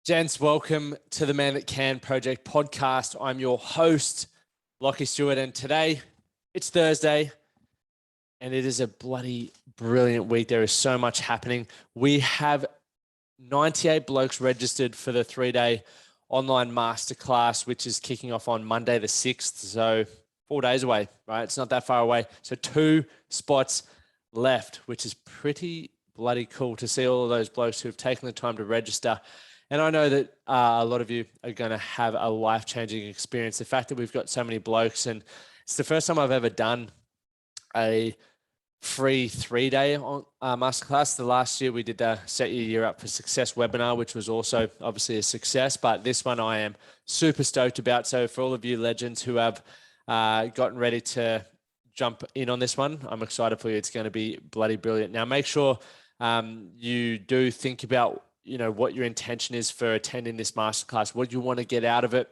Gents, welcome to the Man That Can Project podcast. I'm your host, Lockie Stewart, and today it's Thursday and it is a bloody brilliant week. There is so much happening. We have 98 blokes registered for the 3-day online masterclass, which is kicking off on Monday the 6th. So 4 days away, right? It's not that far away. So 2 spots left, which is pretty bloody cool to see all of those blokes who have taken the time to register. And I know that a lot of you are going to have a life-changing experience. The fact that we've got so many blokes, and it's the first time I've ever done a free 3-day masterclass. The last year we did the Set Your Year Up for Success webinar, which was also obviously a success, but this one I am super stoked about. So for all of you legends who have gotten ready to jump in on this one, I'm excited for you. It's going to be bloody brilliant. Now make sure you do think about what your intention is for attending this masterclass, what you want to get out of it.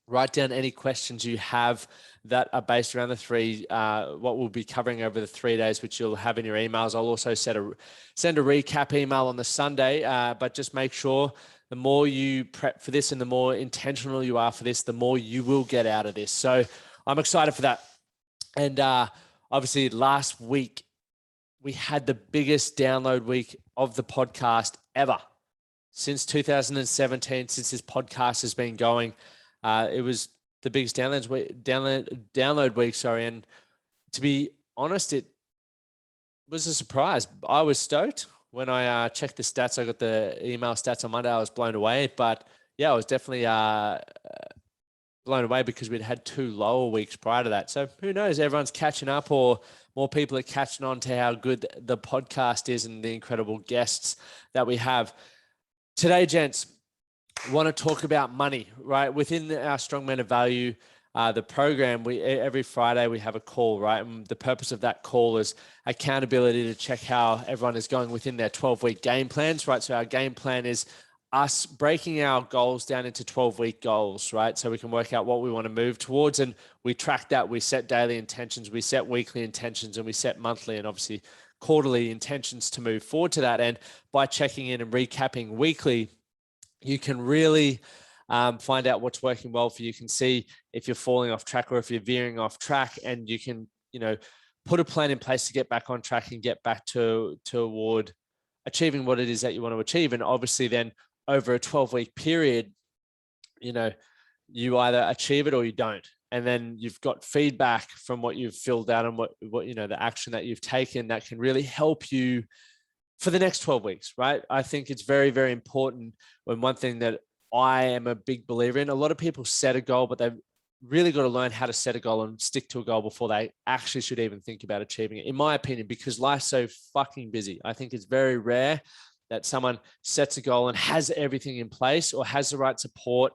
Write down any questions you have that are based around what we'll be covering over the 3 days, which you'll have in your emails. I'll also send a recap email on the Sunday, but just make sure the more you prep for this and the more intentional you are for this, the more you will get out of this. So I'm excited for that. And obviously last week we had the biggest download week of the podcast ever. Since 2017, since this podcast has been going, it was the biggest download week. And to be honest, it was a surprise. I was stoked when I checked the stats. I got the email stats on Monday. I was blown away. But yeah, I was definitely blown away because we'd had 2 lower weeks prior to that. So who knows? Everyone's catching up, or more people are catching on to how good the podcast is and the incredible guests that we have. Today, gents, want to talk about money, right? Within our Strong Men of Value, the program, every Friday we have a call, right? And the purpose of that call is accountability to check how everyone is going within their 12-week game plans, right? So our game plan is us breaking our goals down into 12-week goals, right? So we can work out what we want to move towards, and we track that. We set daily intentions, we set weekly intentions, and we set monthly and obviously quarterly intentions to move forward to that. And by checking in and recapping weekly, you can really find out what's working well for you. You can see if you're falling off track or if you're veering off track, and you can, put a plan in place to get back on track and get back toward achieving what it is that you want to achieve. And obviously then over a 12-week period, you either achieve it or you don't. And then you've got feedback from what you've filled out and what the action that you've taken that can really help you for the next 12 weeks, right? I think it's very, very important. When one thing that I am a big believer in, a lot of people set a goal, but they've really got to learn how to set a goal and stick to a goal before they actually should even think about achieving it, in my opinion, because life's so fucking busy. I think it's very rare that someone sets a goal and has everything in place or has the right support,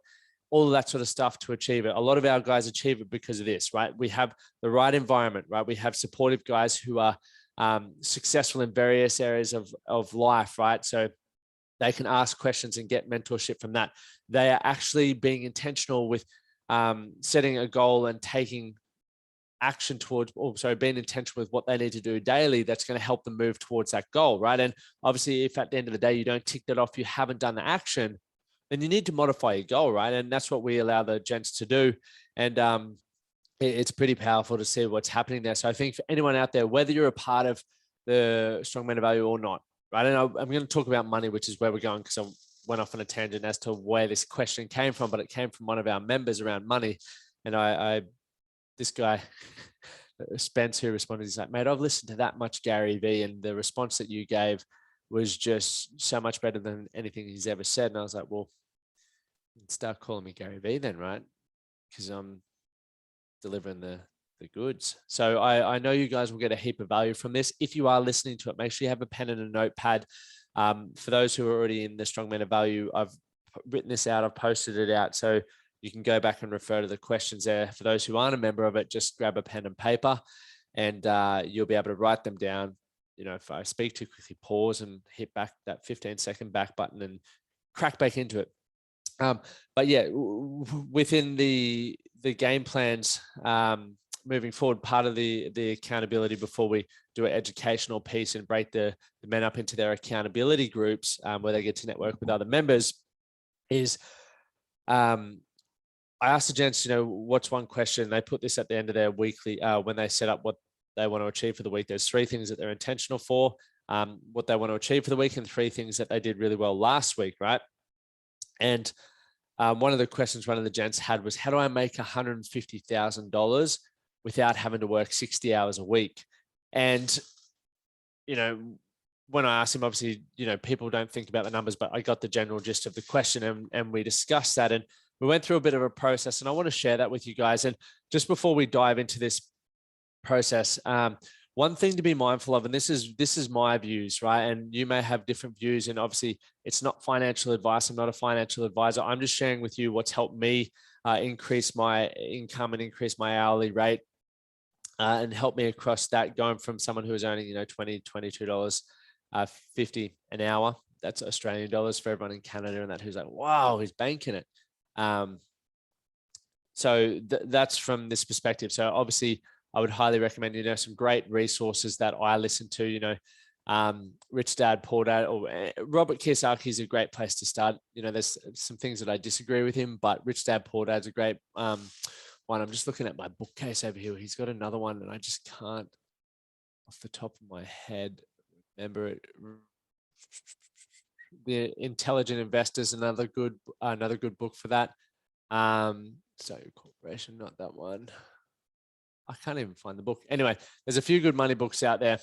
all of that sort of stuff to achieve it. A lot of our guys achieve it because of this, right? We have the right environment, right? We have supportive guys who are successful in various areas of life, right? So they can ask questions and get mentorship from that. They are actually being intentional with setting a goal and taking action towards, being intentional with what they need to do daily. That's going to help them move towards that goal, right? And obviously, if at the end of the day, you don't tick that off, you haven't done the action, then you need to modify your goal, right? And that's what we allow the gents to do. And it's pretty powerful to see what's happening there. So I think for anyone out there, whether you're a part of the Strong Men of Value or not, right? And I'm going to talk about money, which is where we're going, because I went off on a tangent as to where this question came from, but it came from one of our members around money. And this guy, Spence, who responded, he's like, mate, I've listened to that much Gary Vee, and the response that you gave was just so much better than anything he's ever said. And I was like, well, start calling me Gary Vee then, right? Because I'm delivering the goods. So I know you guys will get a heap of value from this. If you are listening to it, make sure you have a pen and a notepad. For those who are already in the Strong Men of Value, I've written this out, I've posted it out. So you can go back and refer to the questions there. For those who aren't a member of it, just grab a pen and paper and you'll be able to write them down. If I speak too quickly, pause and hit back that 15-second back button and crack back into it. But yeah, within the game plans, moving forward, part of the accountability before we do an educational piece and break the men up into their accountability groups, where they get to network with other members, is I asked the gents, what's one question? They put this at the end of their weekly, when they set up what they want to achieve for the week. There's 3 things that they're intentional for, what they want to achieve for the week, and 3 things that they did really well last week, right? And one of the questions one of the gents had was, how do I make $150,000 without having to work 60 hours a week? And, when I asked him, obviously, people don't think about the numbers, but I got the general gist of the question, and we discussed that. And we went through a bit of a process, and I want to share that with you guys. And just before we dive into this process, one thing to be mindful of, and this is my views, right? And you may have different views, and obviously it's not financial advice. I'm not a financial advisor. I'm just sharing with you what's helped me increase my income and increase my hourly rate, and help me across that, going from someone who was earning, $22.50 an hour. That's Australian dollars for everyone in Canada and that who's like, wow, he's banking it. So that's from this perspective. So obviously I would highly recommend, some great resources that I listen to, Rich Dad, Poor Dad, or Robert Kiyosaki is a great place to start. There's some things that I disagree with him, but Rich Dad, Poor Dad's a great one. I'm just looking at my bookcase over here. He's got another one and I just can't off the top of my head remember it. The Intelligent Investors, another good book for that. So Corporation, not that one. I can't even find the book. Anyway, there's a few good money books out there.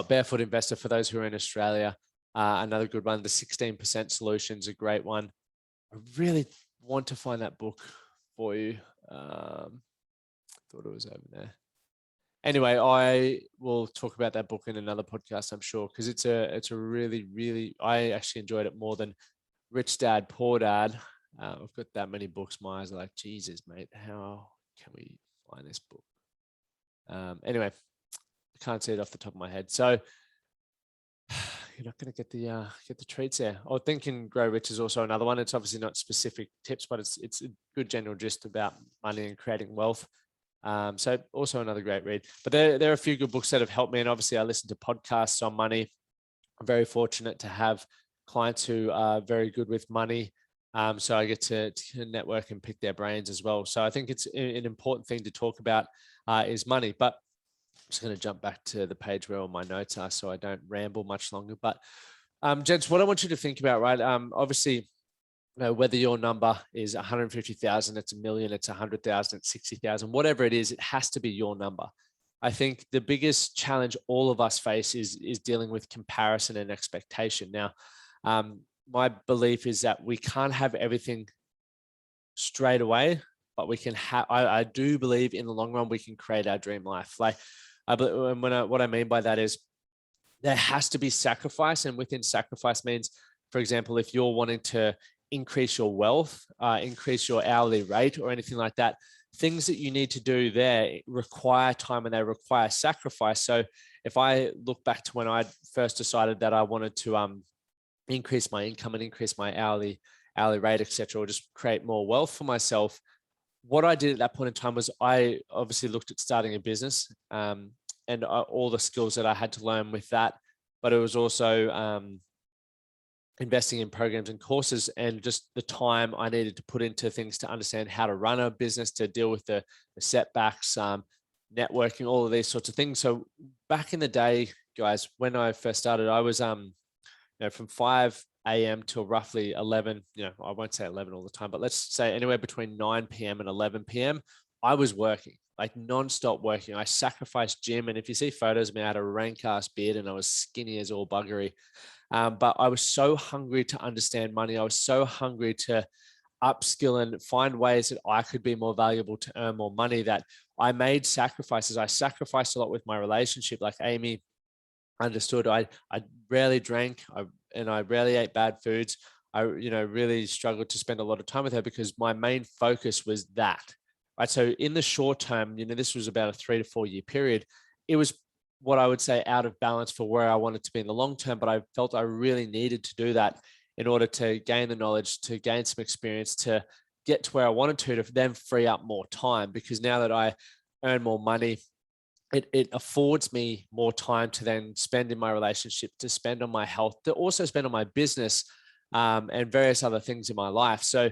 Barefoot Investor for those who are in Australia, another good one. The 16% Solution is a great one. I really want to find that book for you. Thought it was over there. Anyway, I will talk about that book in another podcast, I'm sure, because it's a really, really, I actually enjoyed it more than Rich Dad, Poor Dad. I've got that many books. My eyes are like, Jesus, mate, how can we find this book? Anyway, I can't see it off the top of my head. So you're not going to get the treats there. Oh, Think and Grow Rich is also another one. It's obviously not specific tips, but it's a good general gist about money and creating wealth. So also another great read. But there are a few good books that have helped me. And obviously I listen to podcasts on money. I'm very fortunate to have clients who are very good with money. So I get to network and pick their brains as well. So I think it's an important thing to talk about is money. But I'm just going to jump back to the page where all my notes are so I don't ramble much longer. But gents, what I want you to think about, right? Obviously, whether your number is 150,000, it's a million, it's 100,000, it's 60,000, whatever it is, it has to be your number. I think the biggest challenge all of us face is dealing with comparison and expectation. Now, my belief is that we can't have everything straight away, but we can have, I do believe in the long run, we can create our dream life. Like, what I mean by that is there has to be sacrifice. And within sacrifice means, for example, if you're wanting to increase your wealth, increase your hourly rate or anything like that, things that you need to do there require time and they require sacrifice. So if I look back to when I first decided that I wanted to increase my income and increase my hourly rate, etc., or just create more wealth for myself, what I did at that point in time was I obviously looked at starting a business and all the skills that I had to learn with that, but it was also investing in programs and courses and just the time I needed to put into things to understand how to run a business, to deal with the setbacks, networking, all of these sorts of things. So back in the day, guys, when I first started, I was, from 5 a.m. till roughly 11, I won't say 11 all the time, but let's say anywhere between 9 p.m. and 11 p.m. I was working, like nonstop working. I sacrificed gym. And if you see photos of me, I had a rank ass beard and I was skinny as all buggery. But I was so hungry to understand money. I was so hungry to upskill and find ways that I could be more valuable to earn more money that I made sacrifices. I sacrificed a lot with my relationship. Like Amy understood, I rarely drank and I rarely ate bad foods. I, really struggled to spend a lot of time with her because my main focus was that, right? So in the short term, this was about a 3 to 4 year period. It was what I would say out of balance for where I wanted to be in the long term, but I felt I really needed to do that in order to gain the knowledge, to gain some experience, to get to where I wanted to then free up more time. Because now that I earn more money, it affords me more time to then spend in my relationship, to spend on my health, to also spend on my business. and various other things in my life. So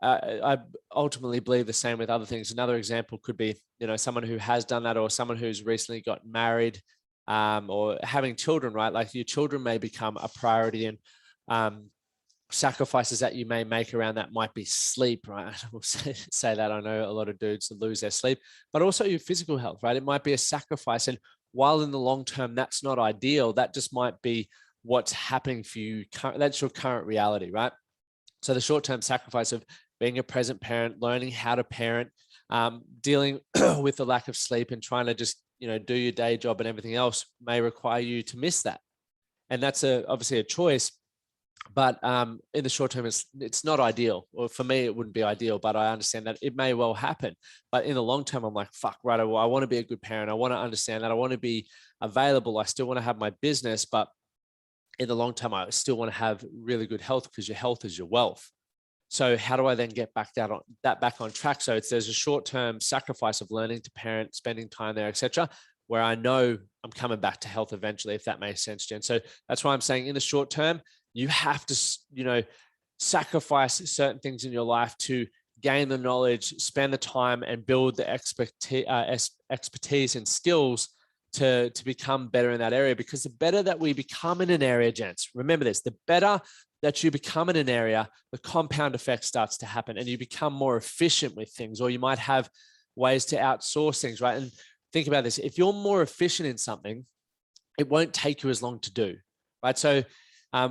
I ultimately believe the same with other things. Another example could be, someone who has done that, or someone who's recently got married, or having children, right? Like your children may become a priority, and sacrifices that you may make around that might be sleep, right? I will say that. I know a lot of dudes lose their sleep, but also your physical health, right? It might be a sacrifice. And while in the long term, that's not ideal, that just might be what's happening for you. That's your current reality, right? So the short-term sacrifice of being a present parent, learning how to parent, dealing with the lack of sleep and trying to just, do your day job and everything else may require you to miss that. And that's obviously a choice. But in the short term, it's not ideal. Or for me, it wouldn't be ideal, but I understand that it may well happen. But in the long term, I'm like, fuck, right, I want to be a good parent. I want to understand that. I want to be available. I still want to have my business, but in the long term, I still want to have really good health, because your health is your wealth. So how do I then get back on track? So there's a short-term sacrifice of learning to parent, spending time there, etc., where I know I'm coming back to health eventually, if that makes sense, Jen. So that's why I'm saying in the short term, you have to, sacrifice certain things in your life to gain the knowledge, spend the time, and build the expertise and skills to become better in that area. Because the better that we become in an area, gents, remember this, the better that you become in an area, the compound effect starts to happen and you become more efficient with things, or you might have ways to outsource things, right? And think about this. If you're more efficient in something, it won't take you as long to do, right? So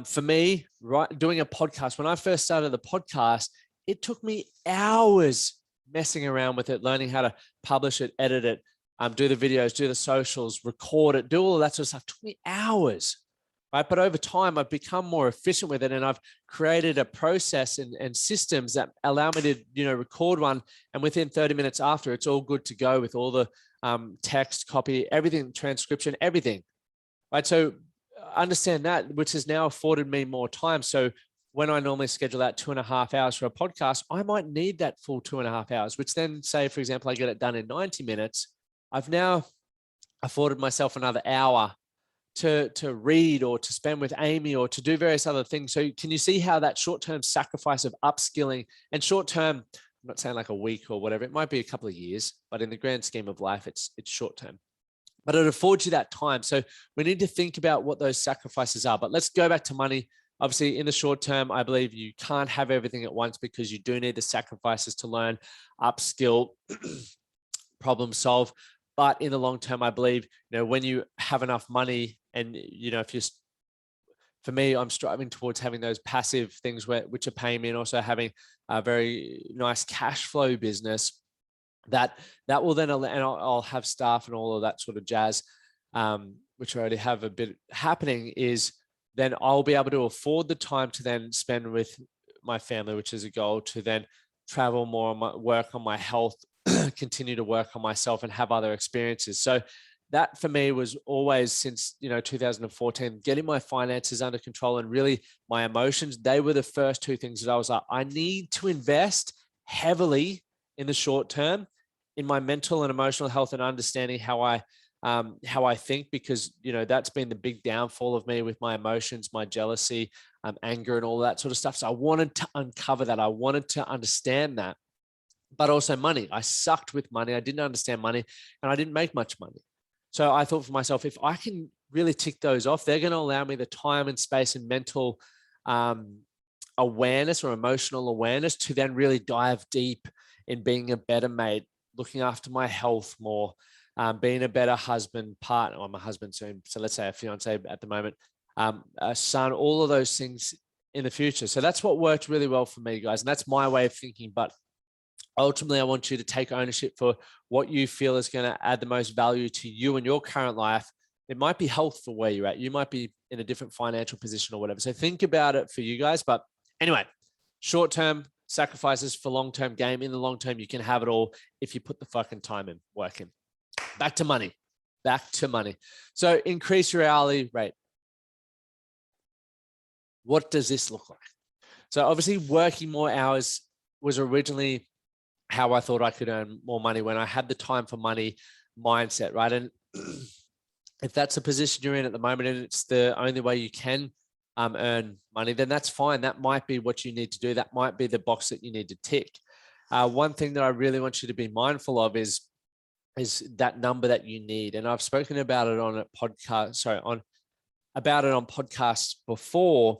for me, right, doing a podcast, when I first started the podcast, it took me hours messing around with it, learning how to publish it, edit it, do the videos, do the socials, record it, do all of that sort of stuff. It took me hours, right? But over time, I've become more efficient with it, and I've created a process and systems that allow me to, record one, and within 30 minutes after, it's all good to go with all the text, copy, everything, transcription, everything, right? So understand that, which has now afforded me more time. So when I normally schedule out 2.5 hours for a podcast, I might need that full 2.5 hours, which then, say, for example, I get it done in 90 minutes. I've now afforded myself another hour to read, or to spend with Amy, or to do various other things. So can you see how that short-term sacrifice of upskilling, and short-term, I'm not saying like a week or whatever, it might be a couple of years, but in the grand scheme of life, it's short-term. But it affords you that time. So we need to think about what those sacrifices are. But let's go back to money. Obviously, in the short term, I believe you can't have everything at once, because you do need the sacrifices to learn, upskill, problem solve. But in the long term, I believe, when you have enough money, and, for me, I'm striving towards having those passive things which are paying me, and also having a very nice cash flow business that will then, and I'll have staff and all of that sort of jazz, which I already have a bit happening, is then I'll be able to afford the time to then spend with my family, which is a goal, to then travel more, work on my health, continue to work on myself, and have other experiences. So that for me was always, since 2014, getting my finances under control, and really my emotions. They were the first two things that I was like, I need to invest heavily in the short term in my mental and emotional health, and understanding how I think, because that's been the big downfall of me with my emotions, my jealousy, anger, and all that sort of stuff. So I wanted to uncover that. I wanted to understand that. But also money. I sucked with money. I didn't understand money, and I didn't make much money. So I thought for myself, if I can really tick those off, they're going to allow me the time and space and mental awareness, or emotional awareness, to then really dive deep in being a better mate, looking after my health more, being a better husband, partner. I'm a husband soon, so let's say a fiance at the moment, a son, all of those things in the future. So that's what worked really well for me, guys. And that's my way of thinking. But ultimately, I want you to take ownership for what you feel is going to add the most value to you in your current life. It might be health for where you're at. You might be in a different financial position or whatever. So think about it for you guys. But anyway, short-term sacrifices for long-term game. In the long term, you can have it all if you put the fucking time in, working. Back to money. So increase your hourly rate. What does this look like? So obviously, working more hours was originally how I thought I could earn more money, when I had the time for money mindset, right? And if that's a position you're in at the moment, and it's the only way you can earn money, then that's fine. That might be what you need to do. That might be the box that you need to tick. One thing that I really want you to be mindful of is that number that you need. And I've spoken about it on a podcast, about it on podcasts before,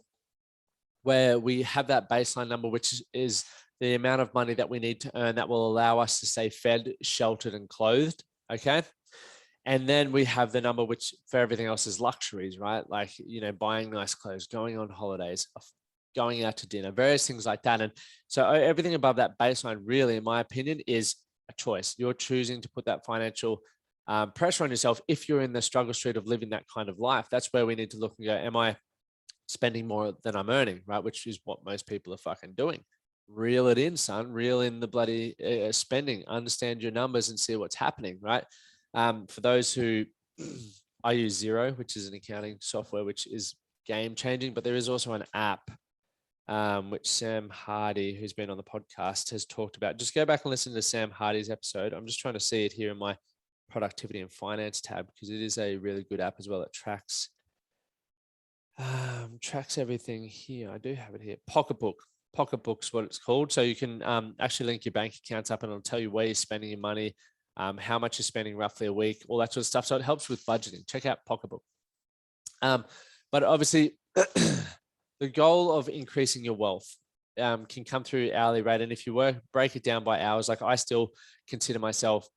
where we have that baseline number, which is the amount of money that we need to earn that will allow us to stay fed, sheltered, and clothed. Okay. And then we have the number, which for everything else is luxuries, right? Like, buying nice clothes, going on holidays, going out to dinner, various things like that. And so everything above that baseline, really, in my opinion, is a choice. You're choosing to put that financial pressure on yourself if you're in the struggle street of living that kind of life. That's where we need to look and go, am I spending more than I'm earning, right? Which is what most people are fucking doing. Reel it in, son. Reel in the bloody spending. Understand your numbers and see what's happening, right? For those who, I use Xero, which is an accounting software, which is game changing, but there is also an app which Sam Hardy, who's been on the podcast, has talked about. Just go back and listen to Sam Hardy's episode. I'm just trying to see it here in my productivity and finance tab, because it is a really good app as well. It tracks everything here. I do have it here. Pocketbook's what it's called. So you can actually link your bank accounts up and it'll tell you where you're spending your money, how much you're spending roughly a week, all that sort of stuff. So it helps with budgeting. Check out Pocketbook. But obviously, the goal of increasing your wealth can come through hourly rate. And if you break it down by hours, like I still consider myself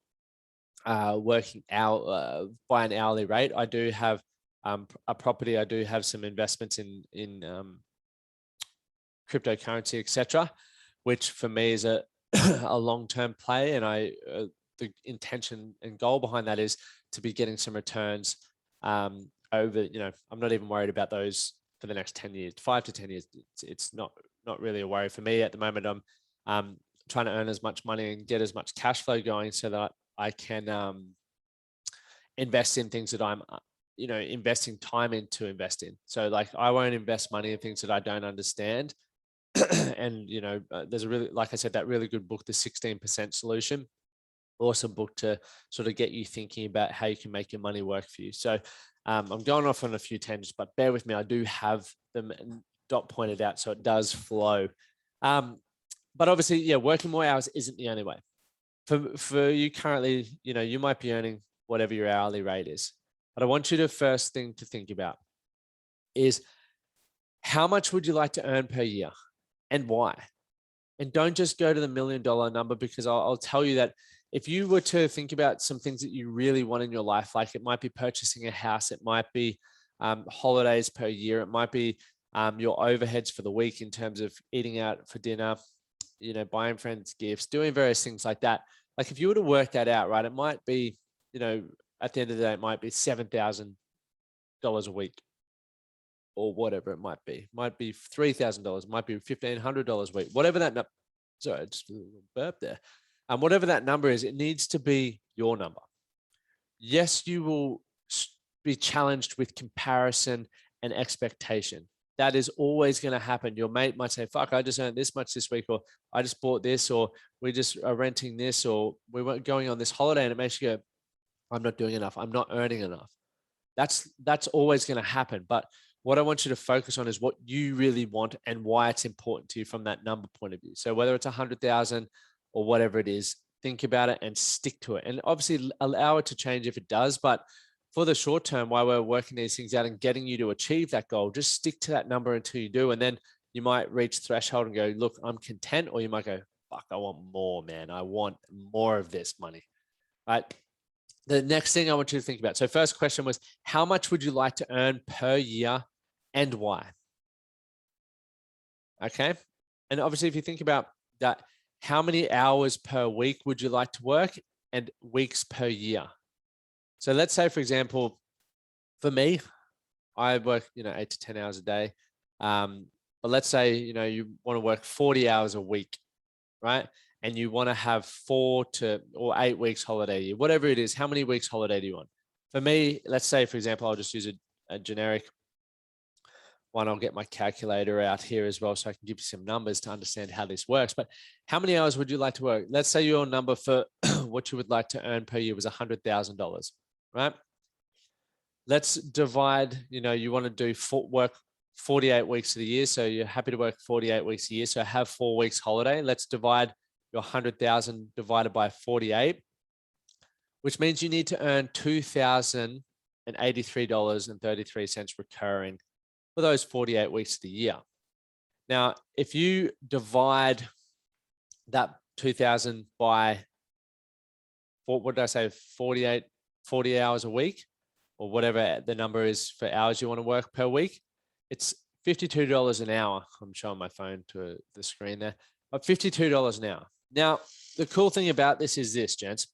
working out by an hourly rate. I do have a property. I do have some investments in cryptocurrency, etc., which for me is a long-term play. And the intention and goal behind that is to be getting some returns over, I'm not even worried about those for the next 10 years, 5 to 10 years. It's not really a worry for me at the moment. I'm trying to earn as much money and get as much cash flow going so that I can invest in things that I'm, investing time in to invest in. So like, I won't invest money in things that I don't understand. And, there's like I said, that really good book, The 16% Solution. Awesome book to sort of get you thinking about how you can make your money work for you. So I'm going off on a few tangents, but bear with me. I do have them dot pointed out, so it does flow. But obviously, working more hours isn't the only way. For you currently, you might be earning whatever your hourly rate is. But I want you to first thing to think about is, how much would you like to earn per year and why? And don't just go to the $1 million number, because I'll tell you that if you were to think about some things that you really want in your life, like it might be purchasing a house, it might be holidays per year, it might be your overheads for the week in terms of eating out for dinner, buying friends gifts, doing various things like that. Like if you were to work that out, right, it might be, at the end of the day, it might be $7,000 a week or whatever it might be. It might be $3,000, might be $1,500 a week, whatever that number. Sorry, just a little burp there. Whatever that number is, it needs to be your number. Yes, you will be challenged with comparison and expectation. That is always going to happen. Your mate might say, fuck, I just earned this much this week, or I just bought this, or we just are renting this, or we weren't going on this holiday, and it makes you go, I'm not doing enough. I'm not earning enough. That's always going to happen. But what I want you to focus on is what you really want and why it's important to you from that number point of view. So whether it's 100,000 or whatever it is, think about it and stick to it. And obviously allow it to change if it does. But for the short term, while we're working these things out and getting you to achieve that goal, just stick to that number until you do. And then you might reach threshold and go, look, I'm content. Or you might go, fuck, I want more, man. I want more of this money, right? The next thing I want you to think about. So first question was, how much would you like to earn per year and why? Okay. And obviously, if you think about that, how many hours per week would you like to work and weeks per year? So let's say, for example, for me, I work, 8 to 10 hours a day. But let's say, you want to work 40 hours a week, right? And you want to have 4 to or 8 weeks holiday a year, whatever it is. How many weeks holiday do you want? For me, let's say, for example, I'll just use a generic one. I'll get my calculator out here as well, so I can give you some numbers to understand how this works. But how many hours would you like to work? Let's say your number for what you would like to earn per year was $100,000, right? Let's divide, you want to do work 48 weeks of the year. So you're happy to work 48 weeks a year. So have 4 weeks holiday. Let's divide your 100,000 divided by 48, which means you need to earn $2,083.33 recurring for those 48 weeks of the year. Now, if you divide that 2,000 by, what did I say, 40 hours a week, or whatever the number is for hours you want to work per week, it's $52 an hour. I'm showing my phone to the screen there, but $52 an hour. Now, the cool thing about this is this, gents.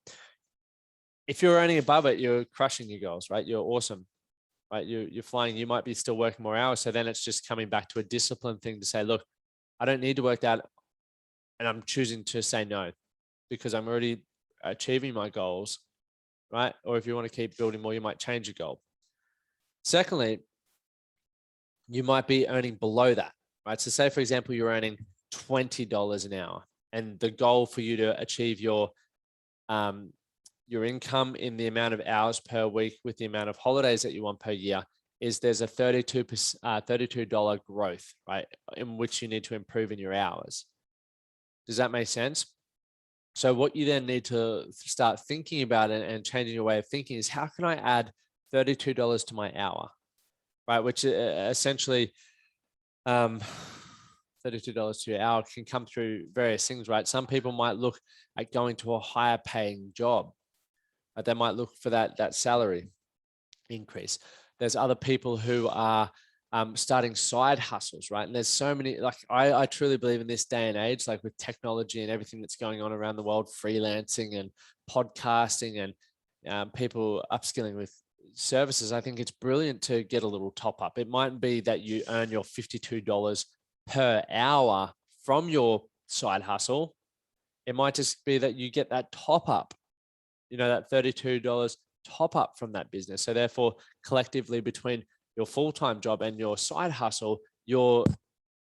If you're earning above it, you're crushing your goals, right? You're awesome, right? You're flying. You might be still working more hours. So then it's just coming back to a discipline thing to say, look, I don't need to work that. And I'm choosing to say no because I'm already achieving my goals, right? Or if you want to keep building more, you might change your goal. Secondly, you might be earning below that, right? So say, for example, you're earning $20 an hour, and the goal for you to achieve your income in the amount of hours per week with the amount of holidays that you want per year is there's a $32 growth, right? In which you need to improve in your hours. Does that make sense? So what you then need to start thinking about and changing your way of thinking is, how can I add $32 to my hour, right? Which essentially $32 to your hour can come through various things, right? Some people might look at going to a higher paying job. They might look for that salary increase. There's other people who are starting side hustles, right? And there's so many, like I truly believe in this day and age, like with technology and everything that's going on around the world, freelancing and podcasting and people upskilling with services, I think it's brilliant to get a little top up. It might be that you earn your $52 per hour from your side hustle. It might just be that you get that top up, that $32 top up from that business. So therefore, collectively between your full-time job and your side hustle, you're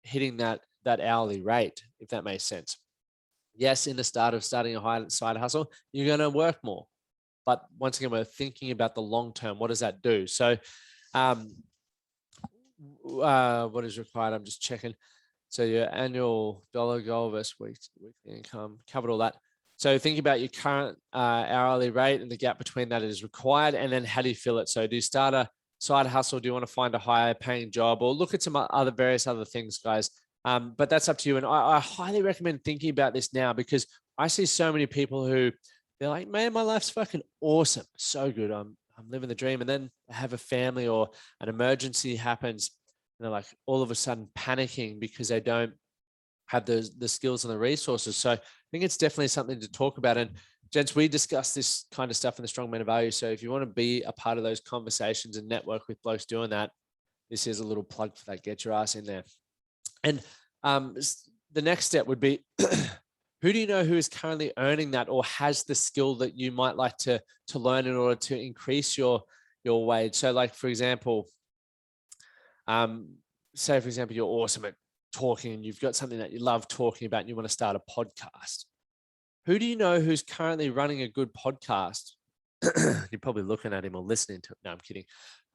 hitting that hourly rate, if that makes sense. Yes, in the start of starting a side hustle, you're going to work more. But once again, we're thinking about the long term. What does that do? So what is required? I'm just checking. So your annual dollar goal versus weekly income, covered all that. So think about your current hourly rate and the gap between that is required. And then how do you fill it? So do you start a side hustle? Do you want to find a higher paying job, or look at some various other things, guys? But that's up to you. And I highly recommend thinking about this now, because I see so many people who they're like, man, my life's fucking awesome. So good. I'm living the dream. And then I have a family or an emergency happens. And they're like all of a sudden panicking because they don't have the skills and the resources. So I think it's definitely something to talk about. And gents, we discuss this kind of stuff in the Strong Men of Value. So if you want to be a part of those conversations and network with blokes doing that, this is a little plug for that. Get your ass in there. And the next step would be, who do you know who is currently earning that or has the skill that you might like to learn in order to increase your wage? So like, for example, say, for example, you're awesome at talking and you've got something that you love talking about and you want to start a podcast. Who do you know who's currently running a good podcast? You're probably looking at him or listening to it. No, I'm kidding.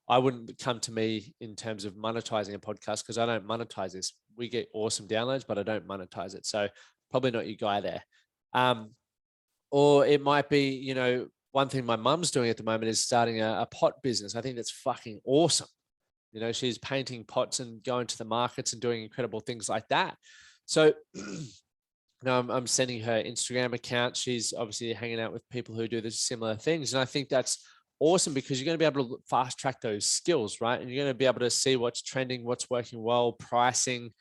I wouldn't come to me in terms of monetizing a podcast because I don't monetize this. We get awesome downloads, but I don't monetize it. So probably not your guy there. Or it might be, one thing my mum's doing at the moment is starting a pot business. I think that's fucking awesome. She's painting pots and going to the markets and doing incredible things like that. So I'm sending her Instagram account. She's obviously hanging out with people who do the similar things. And I think that's awesome because you're going to be able to fast track those skills, right? And you're going to be able to see what's trending, what's working well, pricing,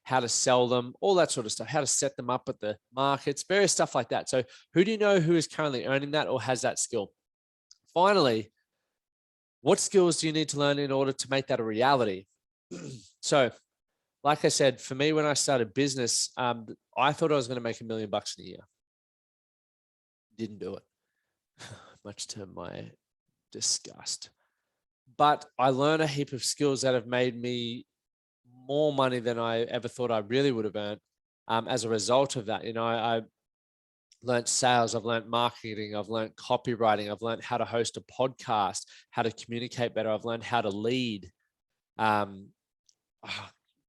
how to sell them, all that sort of stuff, how to set them up at the markets, various stuff like that. So who do you know who is currently earning that or has that skill? Finally, what skills do you need to learn in order to make that a reality? So, like I said, for me, when I started business, I thought I was going to make $1 million in a year. Didn't do it, much to my disgust. But I learned a heap of skills that have made me more money than I ever thought I really would have earned as a result of that. I learned sales, I've learned marketing, I've learned copywriting, I've learned how to host a podcast, how to communicate better, I've learned how to lead. I've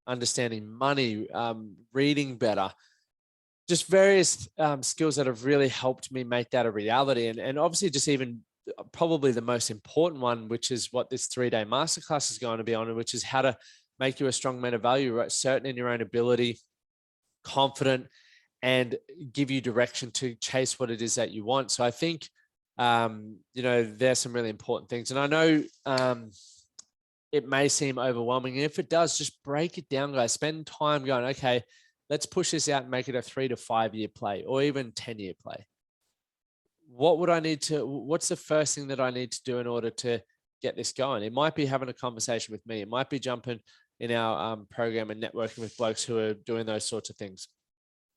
understanding money, reading better, just various skills that have really helped me make that a reality. And obviously just even probably the most important one, which is what this 3-day masterclass is going to be on, which is how to make you a strong man of value, right? Certain in your own ability, confident, and give you direction to chase what it is that you want. So I think, there's some really important things. And I know it may seem overwhelming. And if it does, just break it down, guys. Spend time going, okay, let's push this out and make it a 3 to 5 year play or even 10-year play. What's the first thing that I need to do in order to get this going? It might be having a conversation with me. It might be jumping in our program and networking with blokes who are doing those sorts of things.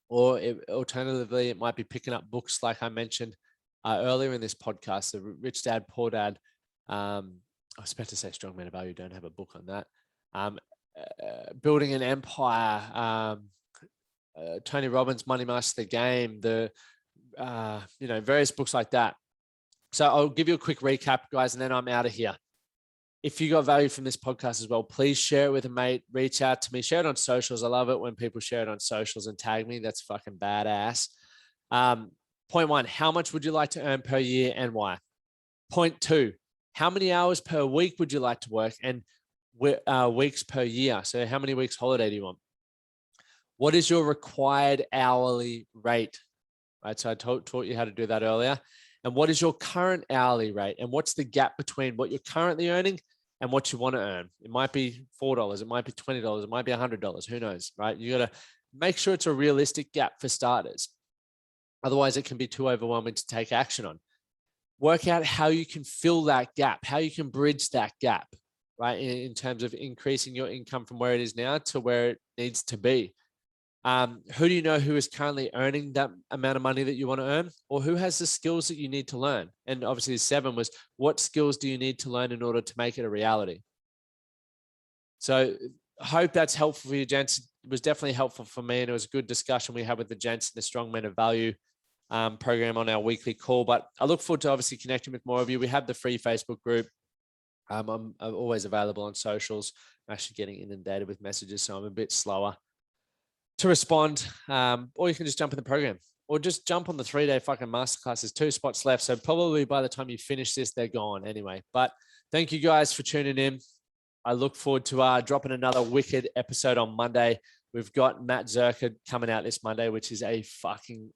Or alternatively, it might be picking up books like I mentioned earlier in this podcast, the Rich Dad, Poor Dad. I was about to say Strong Man of Value, don't have a book on that. Building an Empire, Tony Robbins, Money Master the Game, various books like that. So I'll give you a quick recap, guys, and then I'm out of here. If you got value from this podcast as well, please share it with a mate. Reach out to me. Share it on socials. I love it when people share it on socials and tag me. That's fucking badass. Point 1, how much would you like to earn per year and why? Point 2, how many hours per week would you like to work and weeks per year? So how many weeks holiday do you want? What is your required hourly rate? Right. So I taught you how to do that earlier. And what is your current hourly rate? And what's the gap between what you're currently earning and what you want to earn? It might be $4. It might be $20. It might be $100. Who knows, right? You got to make sure it's a realistic gap for starters. Otherwise, it can be too overwhelming to take action on. Work out how you can fill that gap, how you can bridge that gap, right? In terms of increasing your income from where it is now to where it needs to be. Who do you know who is currently earning that amount of money that you want to earn, or who has the skills that you need to learn? And obviously 7 was, what skills do you need to learn in order to make it a reality? So I hope that's helpful for you, gents. It was definitely helpful for me, and it was a good discussion we had with the gents in the Strong Men of Value program on our weekly call. But I look forward to obviously connecting with more of you. We have the free Facebook group. I'm always available on socials. I'm actually getting inundated with messages, so I'm a bit slower to respond, or you can just jump in the program, or just jump on the 3-day fucking masterclass. There's 2 spots left, so probably by the time you finish this, they're gone anyway. But thank you guys for tuning in. I look forward to dropping another wicked episode on Monday. We've got Matt Zerker coming out this Monday, which is a fucking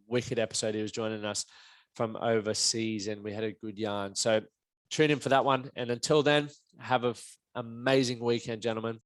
wicked episode. He was joining us from overseas, and we had a good yarn. So tune in for that one. And until then, have an amazing weekend, gentlemen.